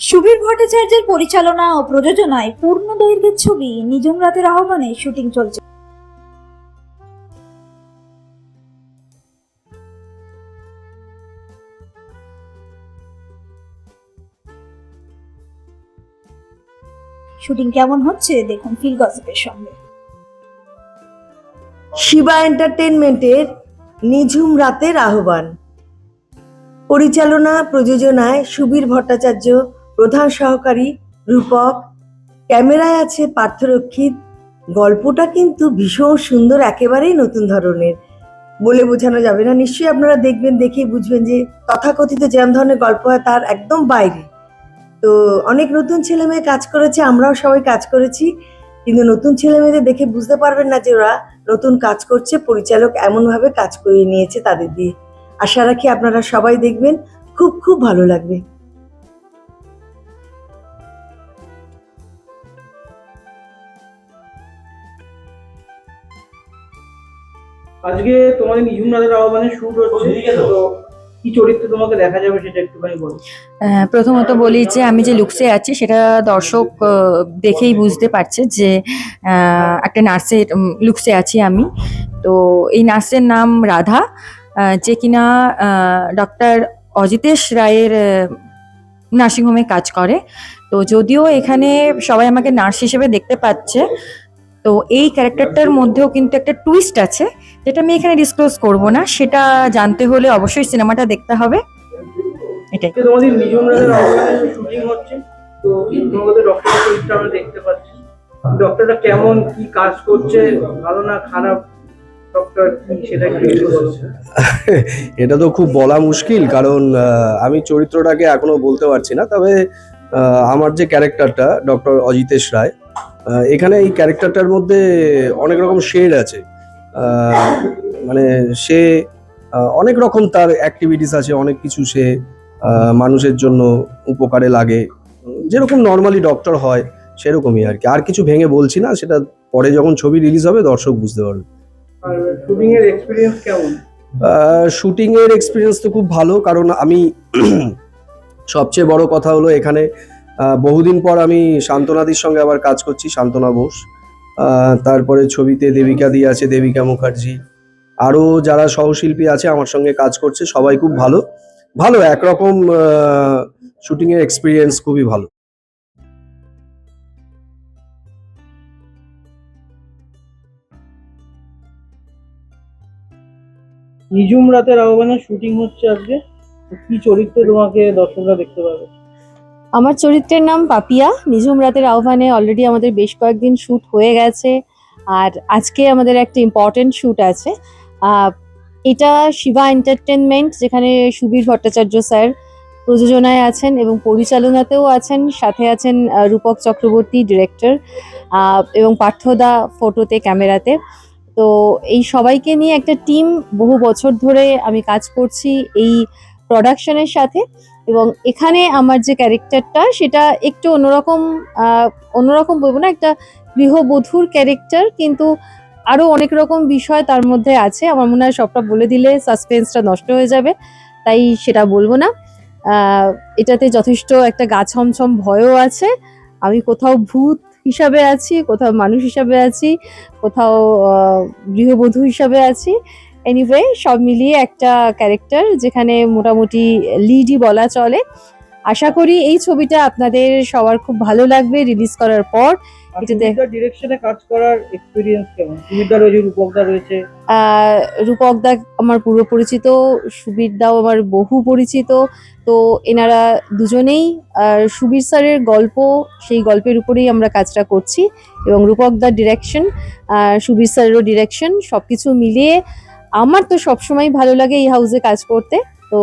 সুবীর ভট্টাচার্যের পরিচালনা ও প্রযোজনায় পূর্ণ দৈর্ঘ্যের ছবি নিঝুম রাতের আহ্বানে শুটিং চলছে। শুটিং কেমন হচ্ছে দেখুন ফিল গসিপের সঙ্গে। শিবা এন্টারটেইনমেন্টের নিঝুম রাতের আহ্বান, পরিচালনা প্রযোজনায় সুবীর ভট্টাচার্য, প্রধান সহকারী রূপক, ক্যামেরায় আছে পার্থরক্ষিত। গল্পটা কিন্তু ভীষণ সুন্দর, একেবারেই নতুন ধরনের, বলে বোঝানো যাবে না। নিশ্চয়ই আপনারা দেখবেন, দেখেই বুঝবেন যে তথাকথিত যেরকম ধরনের গল্প হয় তার একদম বাইরে। তো অনেক নতুন ছেলে মেয়ে কাজ করেছে, আমরাও সবাই কাজ করেছি, কিন্তু নতুন ছেলে মেয়েদের দেখে বুঝতে পারবেন না যে ওরা নতুন কাজ করছে। পরিচালক এমনভাবে কাজ করিয়ে নিয়েছে তাদের দিয়ে। আশা রাখি আপনারা সবাই দেখবেন, খুব খুব ভালো লাগবে। আজকে তোমাদের নিঝুম রাতের আহ্বানে শুট হচ্ছে, তো কি চরিত্রে তোমাকে দেখা যাবে সেটা একটুখানি বলো। প্রথমত বলি যে আমি যে লুকসে আছি সেটা দর্শক দেখেই বুঝতে পারছে যে একটা নার্সের লুকসে আছি আমি। তো এই নার্সের নাম রাধা, যে কিনা ডক্টর অজিতেশ রায়ের নার্সিংহোমে কাজ করে। তো যদিও এখানে সবাই আমাকে নার্স হিসেবে দেখতে পাচ্ছে, তো এই ক্যারেক্টারটার মধ্যেও কিন্তু একটা টুইস্ট আছে, যেটা আমি এখানে ডিসক্লোজ করব না। সেটা জানতে হলে অবশ্যই সিনেমাটা দেখতে হবে। এটাই। আজকে তোমাদের নিঝুম রাতের আহ্বানে শুটিং হচ্ছে, তো তোমাদের ডক্টরের চরিত্র আমরা দেখতে পাচ্ছি। ডক্টরটা কেমন, কি কাজ করছে, ভালো না খারাপ ডক্টর, সেটা একটু বলো। এটা তো খুব বলা মুশকিল, কারণ আমি চরিত্রটাকে এখনো বলতে পারছি না। তবে আমার যে ক্যারেক্টারটা ডক্টর অজিতেশ রায়, এখানে এই ক্যারেক্টারটার মধ্যে অনেক রকম শেড আছে। মানে সে অনেক রকম তার অ্যাক্টিভিটিস আছে, অনেক কিছু সে মানুষের জন্য উপকারে লাগে, যেরকম নর্মালি ডক্টর হয় সেরকমই আর কি। আর কিছু ভেঙে বলছি না, সেটা পরে যখন ছবি রিলিজ হবে দর্শক বুঝতে পারবে। আর শুটিং এর এক্সপিরিয়েন্স কেমন? শুটিং এর এক্সপিরিয়েন্স তো খুব ভালো, কারণ আমি সবচেয়ে বড় কথা হলো এখানে বহুদিন পর আমি শান্তনাদির সঙ্গে আবার কাজ করছি, শান্তনা বোস। তারপরে ছবিতে দেবিকা দি আছে, দেবিকা মুখার্জি, আরো যারা সহশিল্পী আছে আমার সঙ্গে কাজ করছে, সবাই খুব ভালো ভালো একরকম। শুটিং এর এক্সপিরিয়েন্স খুবই ভালো। নিঝুম রাতের আহ্বানে শুটিং হচ্ছে আজকে, তো কি চরিত্রে তোমাকে দর্শকরা দেখতে পাবে? আমার চরিত্রের নাম পাপিয়া। নিঝুম রাতের আহ্বানে অলরেডি আমাদের বেশ কয়েকদিন শ্যুট হয়ে গেছে, আর আজকে আমাদের একটা ইম্পর্টেন্ট শ্যুট আছে। এটা শিবা এন্টারটেনমেন্ট, যেখানে সুবীর ভট্টাচার্য স্যার প্রযোজনায় আছেন এবং পরিচালনাতেও আছেন, সাথে আছেন রূপক চক্রবর্তী ডিরেক্টর, এবং পার্থদা ফটোতে, ক্যামেরাতে। তো এই সবাইকে নিয়ে একটা টিম, বহু বছর ধরে আমি কাজ করছি এই প্রোডাকশনের সাথে। এবং এখানে আমার যে ক্যারেক্টারটা সেটা একটু অন্যরকম, অন্যরকম বলবো না, একটা গৃহবধূর ক্যারেক্টার, কিন্তু আরো অনেক রকম বিষয় তার মধ্যে আছে। আমার মনে হয় সবটা বলে দিলে সাসপেন্সটা নষ্ট হয়ে যাবে, তাই সেটা বলবো না। এটাতে যথেষ্ট একটা গা ছমছম ভয়ও আছে। আমি কোথাও ভূত হিসাবে আছি, কোথাও মানুষ হিসাবে আছি, কোথাও গৃহবধূ হিসাবে আছি। এনিওয়ে, সব মিলিয়ে একটা ক্যারেক্টার যেখানে মোটামুটি লিডই বলা চলে। আশা করি এই ছবিটা আপনাদের সবার খুব ভালো লাগবে রিলিজ করার পর। এটাতে ডিরেকশনে কাজ করার এক্সপিরিয়েন্স কেমন? সুবিধা রয়েছে, রূপকদা রয়েছে। রূপকদা আমার পূর্ব পরিচিত, সুবীর দাও আমার বহু পরিচিত। তো এনারা দুজনেই সুবীর স্যারের গল্প, সেই গল্পের উপরেই আমরা কাজটা করছি, এবং রূপকদার ডিরেকশন, সুবীর স্যারেরও ডিরেকশন, সবকিছু মিলিয়ে আমার তো সবসময় ভালো লাগে এই হাউসে কাজ করতে। তো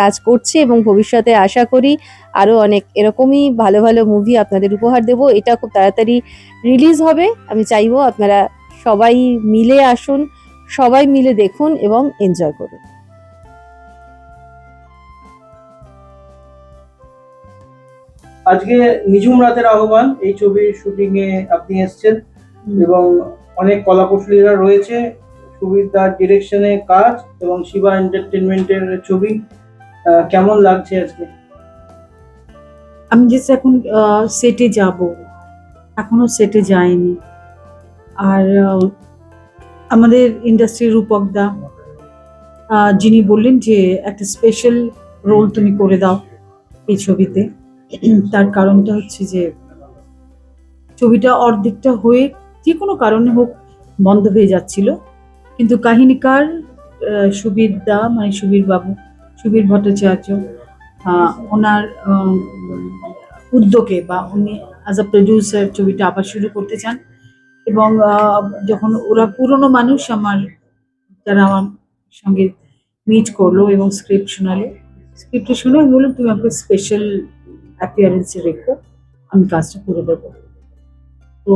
কাজ করছি এবং ভবিষ্যতে আশা করি আরো অনেক এরকমই ভালো ভালো মুভি আপনাদের উপহার দেব। এটা খুব তাড়াতাড়ি রিলিজ হবে। আমি চাইবো আপনারা সবাই মিলে আসুন, সবাই মিলে দেখুন এবং এনজয় করুন। আজকে নিঝুম রাতের আহ্বান এই ছবির শুটিং এ আপনি এসেছেন, এবং অনেক কলাকুশলীরা রয়েছে। সুবীর দার ডিরেকশনে কাজ এবং শিবা এন্টারটেনমেন্টের ছবি, কেমন লাগছে আজকে? আমি জাস্ট এখন সেটে যাব, এখনো সেটে যাইনি। আর আমাদের ইন্ডাস্ট্রির রূপক দা যিনি বললেন যে একটা স্পেশাল রোল তুমি করে দাও এই ছবিতে, তার কারণটা হচ্ছে যে ছবিটা অর্ধেকটা হয়ে যে কোনো কারণে হোক বন্ধ হয়ে যাচ্ছিল, কিন্তু কাহিনীকার সুবীর দা মানে সুবীর বাবু, সুবীর ভট্টাচার্য, ওনার উদ্যোগে বা উনি অ্যাজ আ প্রডিউসার ছবিটা আবার শুরু করতে চান। এবং যখন ওরা পুরনো মানুষ আমার, যারা আমার সঙ্গে মিট করলো এবং স্ক্রিপ্টটা শুনে আমি বললাম তুমি আমাকে স্পেশাল অ্যাপিয়ারেন্সে রেখো, আমি কাজটা করে দেবো। তো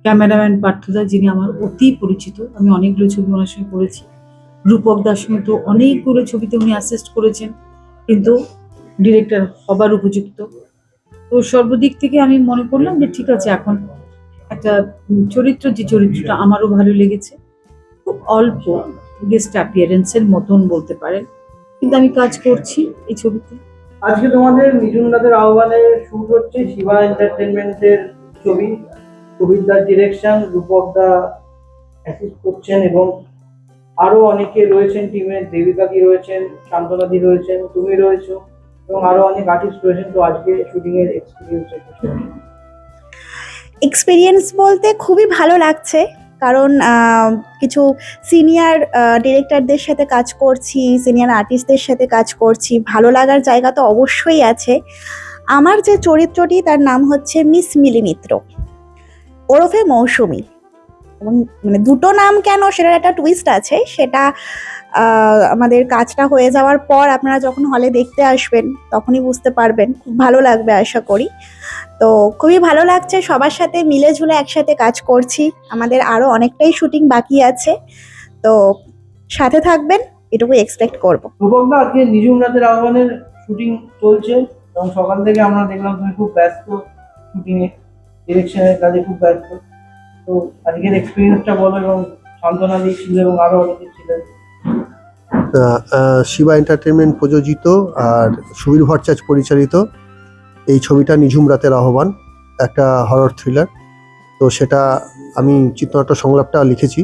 ক্যামেরাম্যান পার্থদা, যিনি আমার অতি পরিচিত, আমি অনেকগুলো ছবি ওনার সঙ্গে করেছি, রূপক দার সঙ্গে তো অনেকগুলো ছবিতে উনি অ্যাসিস্ট করেছেন, কিন্তু ডিরেক্টর হবার উপযুক্ত। তো সর্বদিক থেকে আমি মনে করলাম যে ঠিক আছে, এখন একটা যে চরিত্রটা আমারও ভালো লেগেছে, খুব অল্প গেস্ট অ্যাপিয়ারেন্সের মতন বলতে পারেন, কিন্তু আমি কাজ করছি এই ছবিতে। আজকে তোমাদের নিঝুম রাতের আহ্বানে শুট হচ্ছে শিবা এন্টারটেনমেন্টের ছবি, সুবিদার ডিরেকশন, রূপক দা অ্যাসিস্ট করছেন এবং আরো অনেকে রয়েছেন টিমে, দেবিকাদি রয়েছেন, শান্তনাদি রয়েছেন, তুমি রয়েছো এবং আরো অনেক আর্টিস্ট রয়েছেন। তো আজকে শুটিং এর এক্সপিরিয়েন্স এক্সপিরিয়েন্স বলতে খুবই ভালো লাগছে, কারণ কিছু সিনিয়র ডিরেক্টরদের সাথে কাজ করছি, সিনিয়র আর্টিস্টদের সাথে কাজ করছি, ভালো লাগার জায়গা তো অবশ্যই আছে। আমার যে চরিত্রটি তার নাম হচ্ছে মিস মিলি মিত্র, ওরফে মৌসুমী। এবং মানে দুটো নাম কেন সেটার একটা টুইস্ট আছে, সেটা আমাদের কাজটা হয়ে যাওয়ার পর আপনারা যখন হলে দেখতে আসবেন তখনই বুঝতে পারবেন, খুব ভালো লাগবে আশা করি। তো খুবই ভালো লাগছে, সবার সাথে মিলে ঝুলে একসাথে কাজ করছি, আমাদের আরও অনেকটাই শুটিং বাকি আছে, তো সাথে থাকবেন এটুকু এক্সপেক্ট করব। রূপক দা, আজকে নিঝুম রাতের আহ্বানের শুটিং চলছে এবং সকাল থেকে আমরা দেখলাম তুমি খুব ব্যস্ত, শুটিং এ ডিরেকশনের কাজে খুব ব্যস্ত। তো আজকের এক্সপিরিয়েন্সটা বলো, এবং শান্তনাদি ছিল এবং আরো অনেকে ছিলেন। শিবা এন্টারটেনমেন্ট প্রযোজিত আর সুবীর ভট্টাচার্য পরিচালিত এই ছবিটা নিঝুম রাতের আহ্বান, একটা হরর থ্রিলার। তো সেটা আমি চিত্রনাট্য সংলাপটা লিখেছি।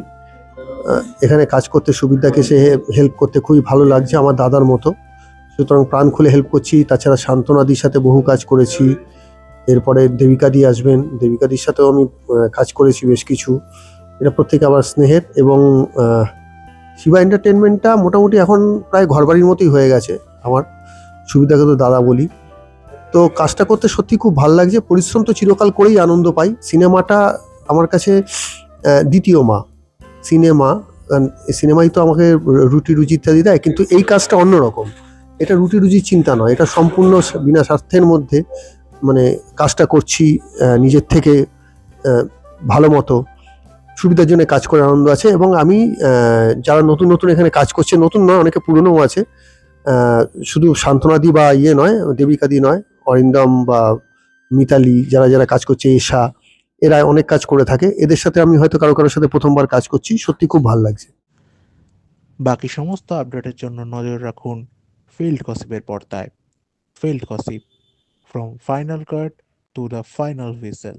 এখানে কাজ করতে সুবিরদাকে সে হেল্প করতে খুবই ভালো লাগছে, আমার দাদার মতো, সুতরাং প্রাণ খুলে হেল্প করছি। তাছাড়া শান্তনাদির সাথে বহু কাজ করেছি, এরপরে দেবিকাদি আসবেন, দেবিকাদির সাথেও আমি কাজ করেছি বেশ কিছু, এটা প্রত্যেকে আমার স্নেহের। এবং শিবা এন্টারটেনমেন্টটা মোটামুটি এখন প্রায় ঘরবাড়ির মতোই হয়ে গেছে আমার, সুবিধাকে তো দাদা বলি। তো কাজটা করতে সত্যি খুব ভালো লাগছে, পরিশ্রম তো চিরকাল করেই আনন্দ পাই। সিনেমাটা আমার কাছে দ্বিতীয় মা, সিনেমাই তো আমাকে রুটি রুজি ইত্যাদি দেয়, কিন্তু এই কাজটা অন্যরকম, এটা রুটি রুজির চিন্তা নয়, এটা সম্পূর্ণ বিনা স্বার্থের মধ্যে মানে কাজটা করছি নিজের থেকে ভালো মতো, সুবিধার জন্য কাজ করে আনন্দ আছে। এবং আমি যারা নতুন নতুন এখানে কাজ করছে, নতুন নয় অনেকে পুরনোও আছে, শুধু শান্তনাদি বা নয়, দেবিকাদি নয়, অরিন্দম বা মিতালি, যারা যারা কাজ করছে, এশা, এরা অনেক কাজ করে থাকে, এদের সাথে আমি হয়তো কারোর সাথে প্রথমবার কাজ করছি, সত্যি খুব ভালো লাগছে। বাকি সমস্ত আপডেটের জন্য নজর রাখুন ফিল্ড গসিপের পর্দায়। Field gossip, from final cut to the final whistle.